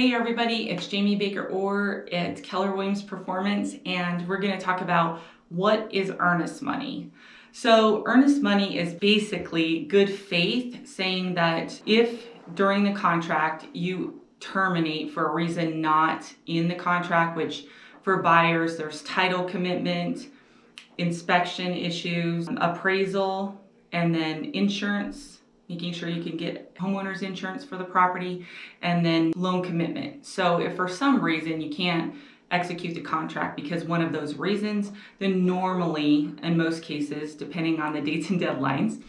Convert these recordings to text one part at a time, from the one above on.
Hey everybody, it's Jamie Baker-Orr at Keller Williams Performance, and we're going to talk about what is earnest money. So earnest money is basically good faith, saying that if during the contract you terminate for a reason not in the contract, which for buyers there's title commitment, inspection issues, appraisal, and then insurance, making sure you can get homeowner's insurance for the property, and then loan commitment. So if for some reason you can't execute the contract because one of those reasons, then normally, in most cases, depending on the dates and deadlines,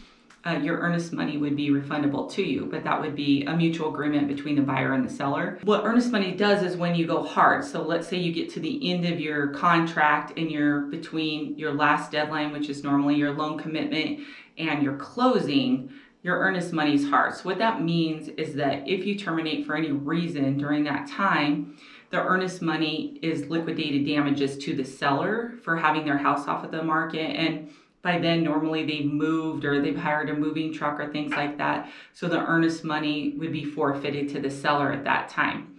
your earnest money would be refundable to you, but that would be a mutual agreement between the buyer and the seller. What earnest money does is when you go hard, so let's say you get to the end of your contract and you're between your last deadline, which is normally your loan commitment, and your closing, your earnest money is hard. So what that means is that if you terminate for any reason during that time, the earnest money is liquidated damages to the seller for having their house off of the market, and by then normally they've moved or they've hired a moving truck or things like that. So the earnest money would be forfeited to the seller at that time.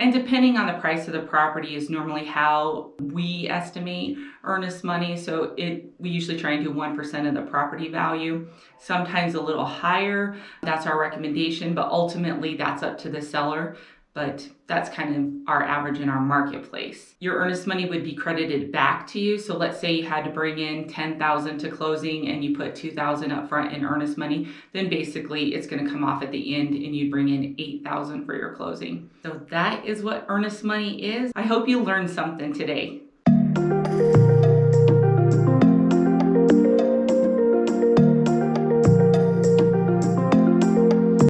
And depending on the price of the property is normally how we estimate earnest money. So we usually try and do 1% of the property value, sometimes a little higher. That's our recommendation, but ultimately that's up to the seller. But that's kind of our average in our marketplace. Your earnest money would be credited back to you. So let's say you had to bring in $10,000 to closing and you put $2,000 up front in earnest money, then basically it's going to come off at the end and you'd bring in $8,000 for your closing. So that is what earnest money is. I hope you learned something today.